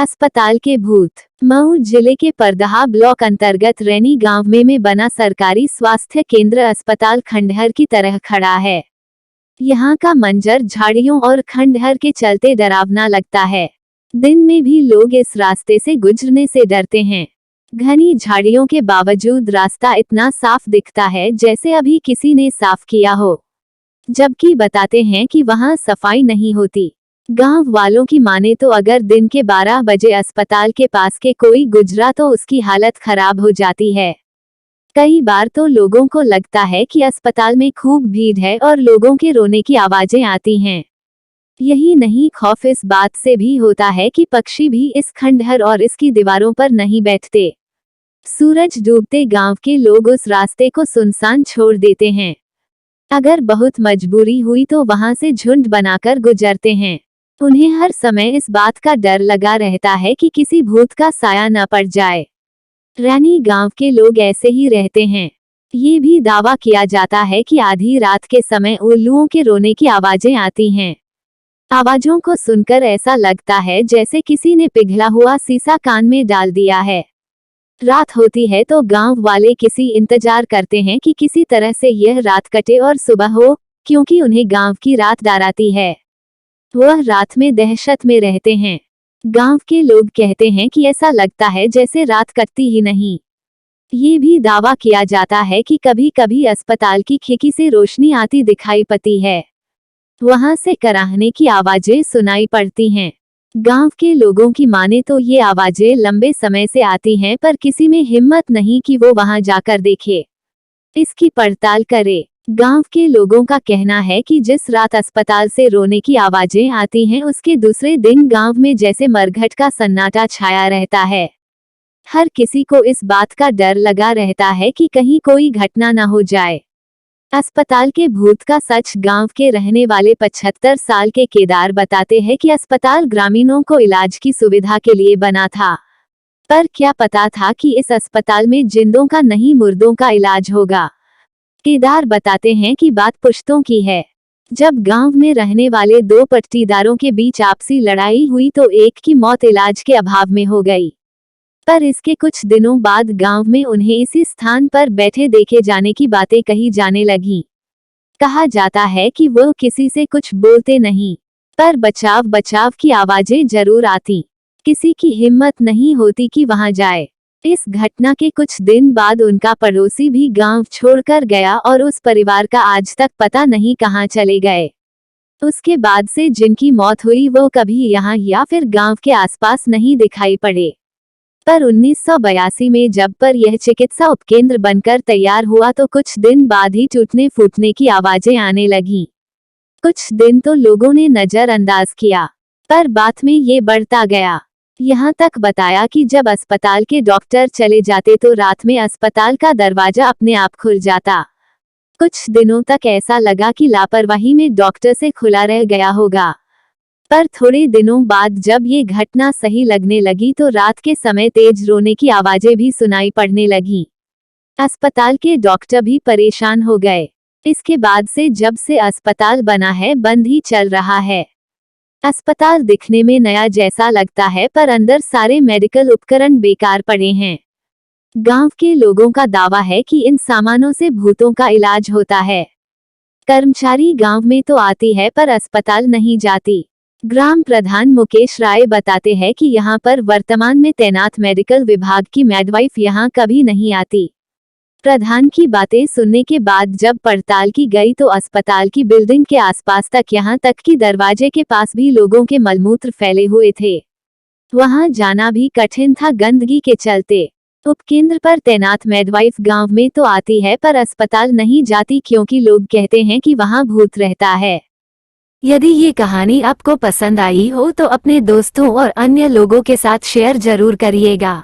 अस्पताल के भूत। मऊ जिले के परदहा ब्लॉक अंतर्गत रैनी गांव में बना सरकारी स्वास्थ्य केंद्र अस्पताल खंडहर की तरह खड़ा है। यहाँ का मंजर झाड़ियों और खंडहर के चलते डरावना लगता है। दिन में भी लोग इस रास्ते से गुजरने से डरते हैं। घनी झाड़ियों के बावजूद रास्ता इतना साफ दिखता है जैसे अभी किसी ने साफ किया हो, जबकि बताते हैं कि वहाँ सफाई नहीं होती। गांव वालों की माने तो अगर दिन के 12 बजे अस्पताल के पास के कोई गुजरा तो उसकी हालत खराब हो जाती है। कई बार तो लोगों को लगता है कि अस्पताल में खूब भीड़ है और लोगों के रोने की आवाजें आती हैं। यही नहीं, खौफ इस बात से भी होता है कि पक्षी भी इस खंडहर और इसकी दीवारों पर नहीं बैठते। सूरज डूबते गांव के लोग उस रास्ते को सुनसान छोड़ देते हैं। अगर बहुत मजबूरी हुई तो वहां से झुंड बनाकर गुजरते हैं। उन्हें हर समय इस बात का डर लगा रहता है कि किसी भूत का साया न पड़ जाए। रैनी गांव के लोग ऐसे ही रहते हैं। ये भी दावा किया जाता है कि आधी रात के समय उल्लुओं के रोने की आवाजें आती हैं। आवाजों को सुनकर ऐसा लगता है जैसे किसी ने पिघला हुआ शीशा कान में डाल दिया है। रात होती है तो गांव वाले किसी इंतजार करते हैं कि किसी तरह से यह रात कटे और सुबह हो, क्योंकि उन्हें गांव की रात डराती है। वह रात में दहशत में रहते हैं। गांव के लोग कहते हैं कि ऐसा लगता है जैसे रात कटती ही नहीं। ये भी दावा किया जाता है कि कभी कभी अस्पताल की खिड़की से रोशनी आती दिखाई पड़ती है। वहां से कराहने की आवाजें सुनाई पड़ती हैं। गांव के लोगों की माने तो ये आवाजें लंबे समय से आती हैं, पर किसी में हिम्मत नहीं कि वो वहां जाकर देखे, इसकी पड़ताल करे। गांव के लोगों का कहना है कि जिस रात अस्पताल से रोने की आवाजें आती हैं, उसके दूसरे दिन गांव में जैसे मरघट का सन्नाटा छाया रहता है। हर किसी को इस बात का डर लगा रहता है कि कहीं कोई घटना न हो जाए। अस्पताल के भूत का सच गांव के रहने वाले 75 साल के केदार बताते हैं कि अस्पताल ग्रामीणों को इलाज की सुविधा के लिए बना था, पर क्या पता था कि इस अस्पताल में जिंदों का नहीं मुर्दों का इलाज होगा। केदार बताते हैं कि बात पुश्तों की है। जब गांव में रहने वाले 2 पट्टीदारों के बीच आपसी लड़ाई हुई तो एक की मौत इलाज के अभाव में हो गई, पर इसके कुछ दिनों बाद गांव में उन्हें इसी स्थान पर बैठे देखे जाने की बातें कही जाने लगीं। कहा जाता है कि वो किसी से कुछ बोलते नहीं, पर बचाव बचाव की आवाजें जरूर आती। किसी की हिम्मत नहीं होती कि वहां जाए। इस घटना के कुछ दिन बाद उनका पड़ोसी भी गांव छोड़कर गया और उस परिवार का आज तक पता नहीं कहां चले गए। उसके बाद से जिनकी मौत हुई वो कभी यहाँ या फिर गांव के आसपास नहीं दिखाई पड़े। पर 1982 में जब पर यह चिकित्सा उपकेंद्र बनकर तैयार हुआ तो कुछ दिन बाद ही टूटने फूटने की आवाजें आने लगीं। कुछ दिन तो लोगों ने नजरअंदाज किया, पर बाद में ये बढ़ता गया। यहाँ तक बताया कि जब अस्पताल के डॉक्टर चले जाते तो रात में अस्पताल का दरवाजा अपने आप खुल जाता। कुछ दिनों तक ऐसा लगा कि लापरवाही में डॉक्टर से खुला रह गया होगा, पर थोड़े दिनों बाद जब ये घटना सही लगने लगी तो रात के समय तेज रोने की आवाजें भी सुनाई पड़ने लगी। अस्पताल के डॉक्टर भी परेशान हो गए। इसके बाद से जब से अस्पताल बना है बंद ही चल रहा है। अस्पताल दिखने में नया जैसा लगता है, पर अंदर सारे मेडिकल उपकरण बेकार पड़े हैं। गांव के लोगों का दावा है कि इन सामानों से भूतों का इलाज होता है। कर्मचारी गांव में तो आती है पर अस्पताल नहीं जाती। ग्राम प्रधान मुकेश राय बताते हैं कि यहां पर वर्तमान में तैनात मेडिकल विभाग की मेडवाइफ यहां कभी नहीं आती। प्रधान की बातें सुनने के बाद जब पड़ताल की गई तो अस्पताल की बिल्डिंग के आसपास तक, यहां तक कि दरवाजे के पास भी लोगों के मलमूत्र फैले हुए थे। वहां जाना भी कठिन था गंदगी के चलते। उपकेंद्र पर तैनात मेडवाइफ गांव में तो आती है पर अस्पताल नहीं जाती, क्योंकि लोग कहते हैं कि वहां भूत रहता है। यदि ये कहानी आपको पसंद आई हो तो अपने दोस्तों और अन्य लोगों के साथ शेयर जरूर करिएगा।